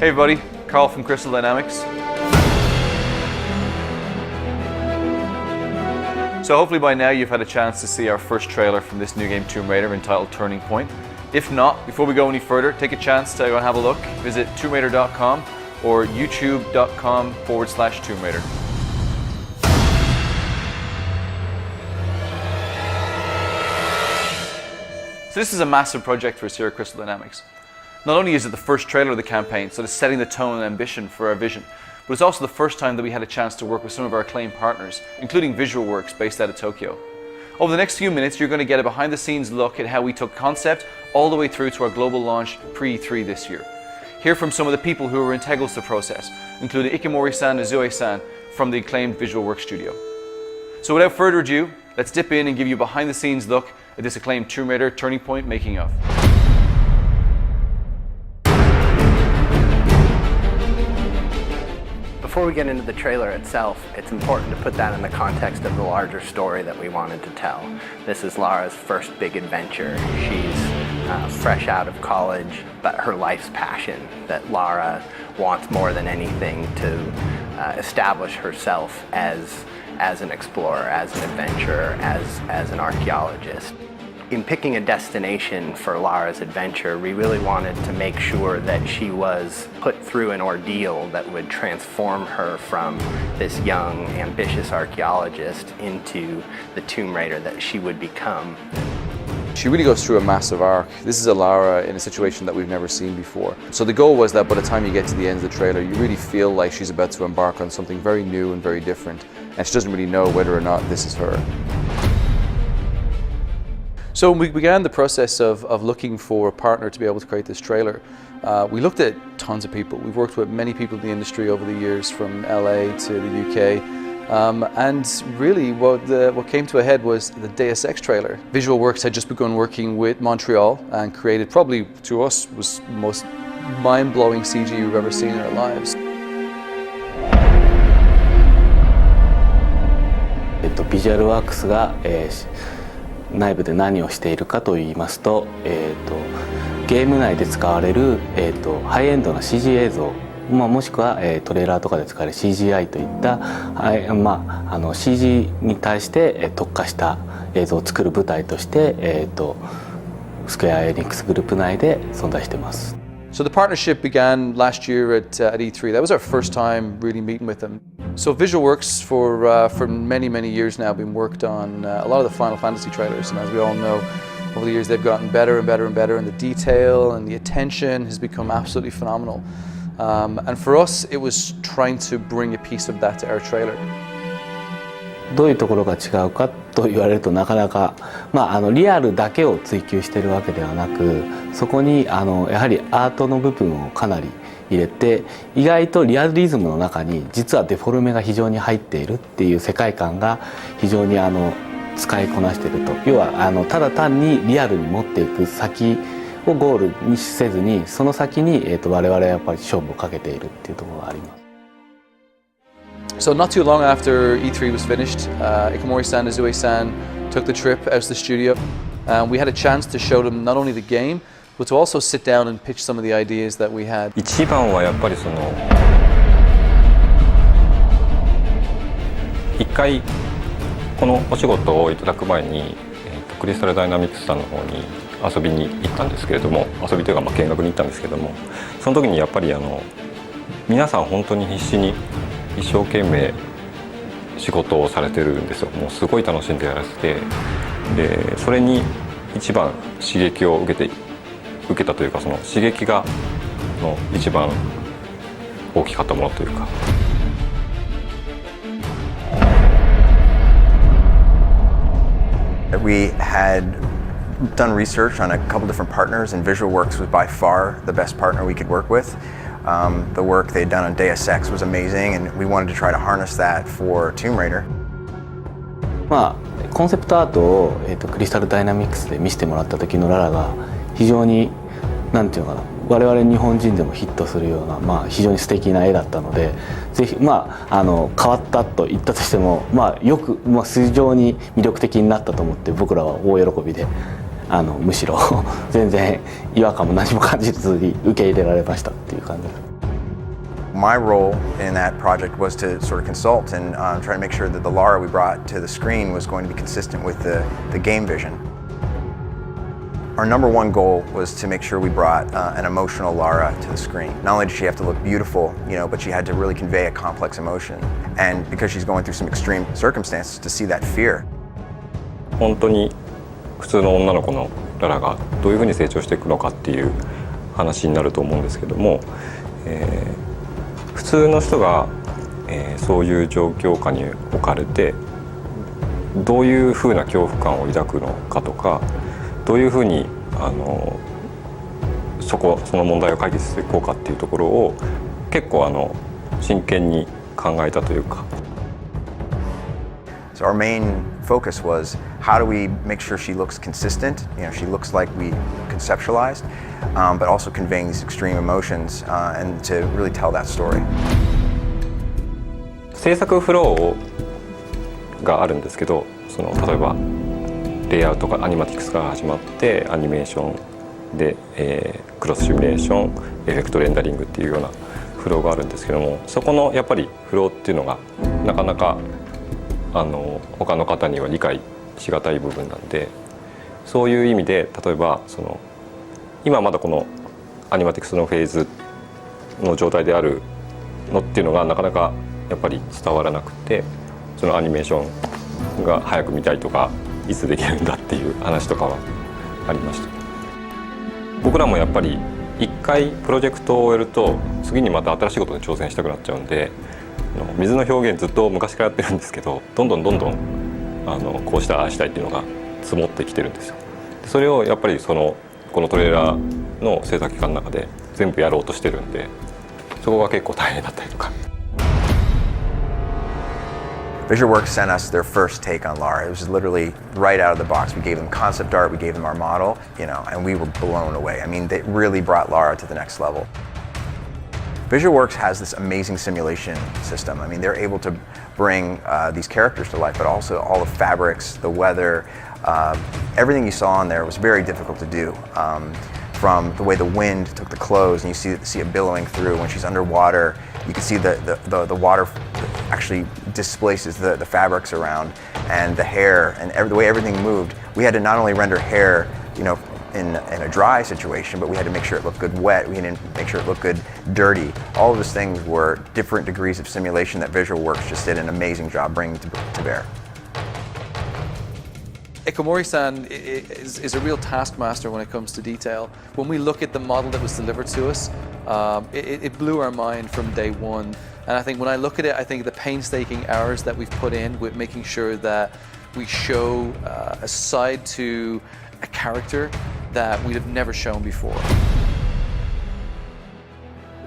Hey everybody, Carl from Crystal Dynamics. So hopefully by now you've had a chance to see our first trailer from this new game Tomb Raider entitled Turning Point. If not, before we go any further, take a chance to go and have a look. Visit TombRaider.com or youtube.com/Tomb Raider. So this is a massive project for us here at Crystal Dynamics. Not only is it the first trailer of the campaign, so it's setting the tone and ambition for our vision, but it's also the first time that we had a chance to work with some of our acclaimed partners, including VisualWorks based out of Tokyo. Over the next few minutes, you're going to get a behind-the-scenes look at how we took concept all the way through to our global launch pre-E3 this year. Hear from some of the people who were integral to the process, including Ikemori-san and Zoe-san from the acclaimed VisualWorks studio. So without further ado, let's dip in and give you a behind-the-scenes look at this acclaimed Tomb Raider Turning Point making of. Before we get into the trailer itself, it's important to put that in the context of the larger story that we wanted to tell. This is Lara's first big adventure. She's fresh out of college, but her life's passion, that Lara wants more than anything to establish herself as an explorer, as an adventurer, as an archaeologist. In picking a destination for Lara's adventure, we really wanted to make sure that she was put through an ordeal that would transform her from this young, ambitious archaeologist into the Tomb Raider that she would become. She really goes through a massive arc. This is a Lara in a situation that we've never seen before. So the goal was that by the time you get to the end of the trailer, you really feel like she's about to embark on something very new and very different, and she doesn't really know whether or not this is her. So we began the process of looking for a partner to be able to create this trailer. We looked at tons of people. We've worked with many people in the industry over the years, from LA to the UK. And really what came to a head was the Deus Ex trailer. VisualWorks had just begun working with Montreal and created, probably to us, was the most mind-blowing CG we've ever seen in our lives. VisualWorks が内部で何をしているかといいますと、ゲーム内で使われる、ハイエンドな CG 映像、もしくは、トレーラーとかで使われる CGI といった、CG に対して、特化した映像を作る舞台として、スクエア・エニックスグループ内で存在しています。So the partnership began last year at E3. That was our first time really meeting with them. So VisualWorks for many years now been worked on a lot of the Final Fantasy trailers, and as we all know, over the years they've gotten better and better and better, and the detail and the attention has become absolutely phenomenal. And for us, it was trying to bring a piece of that to our trailer. どういうところが違うかと言われるとなかなか、リアルだけを追求しているわけではなく、そこにやはりアートの部分をかなり入れて、意外とリアリズムの中に実はデフォルメが非常に入っているっていう世界観が非常に使いこなしていると。要はただ単にリアルに持っていく先をゴールにせずに、その先に我々はやっぱり勝負をかけているっていうところがあります。So not too long after E3 was finished, Ikemori-san and Zoe-san took the trip out to the studio. We had a chance to show them not only the game, but to also sit down and pitch some of the ideas that we had. 一番はやっぱり一回このお仕事をいただく前に、クリスタルダイナミクスさんの方に遊びに行ったんですけれども、遊びというか見学に行ったんですけども、その時にやっぱり皆さん本当に必死に一生懸命仕事をされてるんですよ。もうすごい楽しんでやらせて、でそれに一番刺激を受けたというか、その刺激が一番大きかったものというか。We had done research on a couple different partners, and VisualWorks was by far the best partner we could work with. The work they'd done on Deus Ex was amazing, and we wanted to try to harness that for Tomb Raider. コンセプトアートを、クリスタルダイナミクスで見せてもらった時のララが非常になんていうのかな、我々日本人でもヒットするような、非常に素敵な絵だったので、ぜひ変わったと言ったとしても、よく、非常に魅力的になったと思って、僕らは大喜びでむしろ全然違和感も何も感じずに受け入れられましたっていう感じです。My role in that project was to sort of consult and try to make sure that the Lara we brought to the screen was going to be consistent with the game vision. Our number one goal was to make sure we brought an emotional Lara to the screen. Not only did she have to look beautiful, but she had to really convey a complex emotion. And because she's going through some extreme circumstances, to see that fear. 本当に普通の女の子のララがどういうふうに成長していくのかっていう話になると思うんですけども、普通の人が、そういう状況下に置かれてどういうふうな恐怖感を抱くのかとか、どういうふうにその問題を解決していこうかっていうところを結構真剣に考えたというか。So our main focus was how do we make sure she looks consistent, she looks like we conceptualized, but also conveying these extreme emotions and to really tell that story. 制作フローがあるんですけど、例えばレイアウトがアニマティクスから始まってアニメーションで、クロスシミュレーション、エフェクトレンダリングっていうようなフローがあるんですけども、そこのやっぱりフローっていうのがなかなか他の方には理解しがたい部分なんで、そういう意味で例えば今まだこのアニマティクスのフェーズの状態であるのっていうのがなかなかやっぱり伝わらなくて、そのアニメーションが早く見たいとかいつできるんだっていう話とかはありました。僕らもやっぱり一回プロジェクトを終えると次にまた新しいことに挑戦したくなっちゃうんで、水の表現ずっと昔からやってるんですけど、どんどんこうしたああしたいっていうのが積もってきてるんですよ。それをやっぱりこのトレーラーの制作期間の中で全部やろうとしてるんで、そこが結構大変だったりとか。VisualWorks sent us their first take on Lara. It was literally right out of the box. We gave them concept art, we gave them our model, and we were blown away. I mean, they really brought Lara to the next level. VisualWorks has this amazing simulation system. I mean, they're able to bring these characters to life, but also all the fabrics, the weather, everything you saw in there was very difficult to do. From the way the wind took the clothes, and you see it billowing through when she's underwater. You can see the water actually displaces the fabrics around, and the hair, and the way everything moved. We had to not only render hair, in a dry situation, but we had to make sure it looked good wet. We had to make sure it looked good dirty. All of those things were different degrees of simulation that VisualWorks just did an amazing job bringing to bear. Ikomori-san is a real taskmaster when it comes to detail. When we look at the model that was delivered to us, it blew our mind from day one. And I think when I look at it, I think the painstaking hours that we've put in with making sure that we show a side to a character that we'd have never shown before.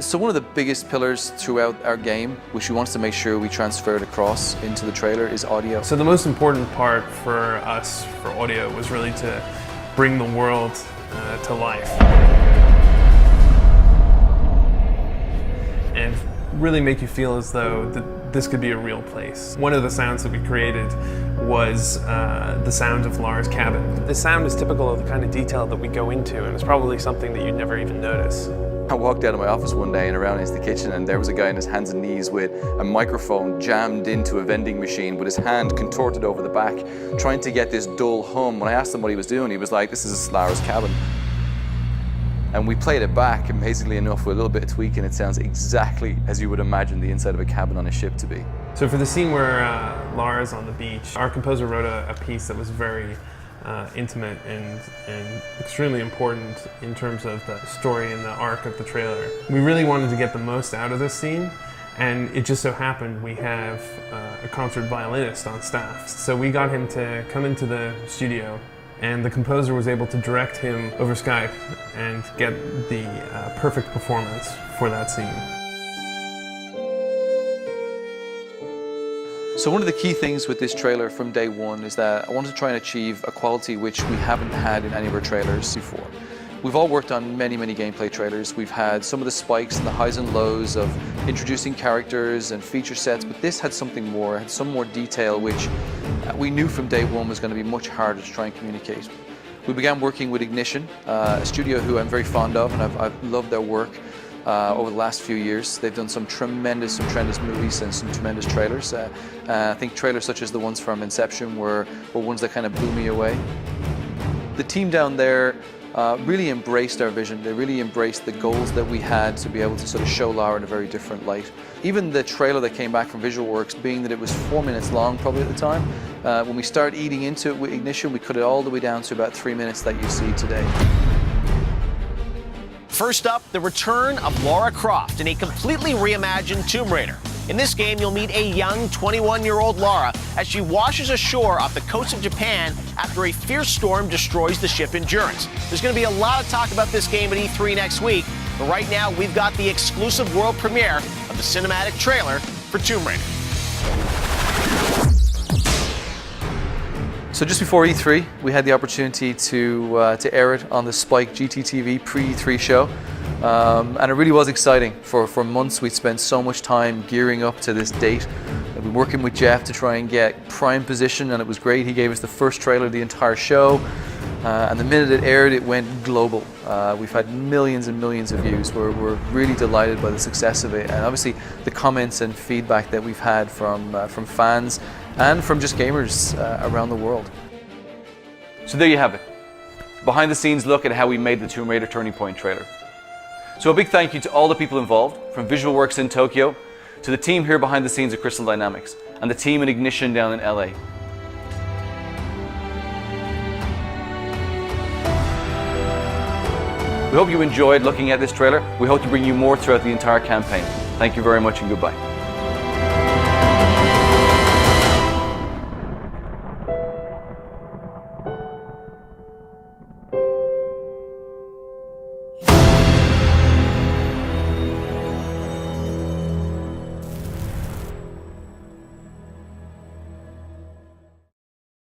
So one of the biggest pillars throughout our game, which we wanted to make sure we transferred across into the trailer, is audio. So the most important part for us for audio was really to bring the world to life. And really make you feel as though this could be a real place. One of the sounds that we created was the sound of Lara's cabin. This sound is typical of the kind of detail that we go into, and it's probably something that you'd never even notice. I walked out of my office one day and around into the kitchen, and there was a guy on his hands and knees with a microphone jammed into a vending machine with his hand contorted over the back, trying to get this dull hum. When I asked him what he was doing, he was like, "This is Lara's cabin." And we played it back, amazingly enough, with a little bit of tweaking, it sounds exactly as you would imagine the inside of a cabin on a ship to be. So for the scene where Lara's on the beach, our composer wrote a piece that was very intimate and extremely important in terms of the story and the arc of the trailer. We really wanted to get the most out of this scene, and it just so happened we have a concert violinist on staff. So we got him to come into the studio, and the composer was able to direct him over Skype and get the perfect performance for that scene. So one of the key things with this trailer from day one is that I wanted to try and achieve a quality which we haven't had in any of our trailers before. We've all worked on many gameplay trailers. We've had some of the spikes and the highs and lows of introducing characters and feature sets, but this had something more, had some more detail which we knew from day one was going to be much harder to try and communicate. We began working with Ignition, a studio who I'm very fond of, and I've loved their work. over the last few years. They've done some tremendous movies and some tremendous trailers. I think trailers such as the ones from Inception were ones that kind of blew me away. The team down there really embraced our vision. They really embraced the goals that we had to be able to sort of show Lara in a very different light. Even the trailer that came back from Visual Works, being that it was 4 minutes long probably at the time, when we started eating into it with Ignition, we cut it all the way down to about 3 minutes that you see today. First up, the return of Lara Croft in a completely reimagined Tomb Raider. In this game, you'll meet a young 21-year-old Lara as she washes ashore off the coast of Japan after a fierce storm destroys the ship Endurance. There's going to be a lot of talk about this game at E3 next week, but right now we've got the exclusive world premiere of the cinematic trailer for Tomb Raider. So just before E3, we had the opportunity to air it on the Spike GTTV pre-E3 show. And it really was exciting. For months we'd spent so much time gearing up to this date. We've been working with Jeff to try and get prime position, and it was great. He gave us the first trailer of the entire show, and the minute it aired, it went global. We've had millions and millions of views. We're really delighted by the success of it, and obviously the comments and feedback that we've had from fans and from just gamers around the world. So there you have it. Behind the scenes look at how we made the Tomb Raider Turning Point trailer. So a big thank you to all the people involved, from Visual Works in Tokyo, to the team here behind the scenes at Crystal Dynamics, and the team at Ignition down in LA. We hope you enjoyed looking at this trailer. We hope to bring you more throughout the entire campaign. Thank you very much and goodbye.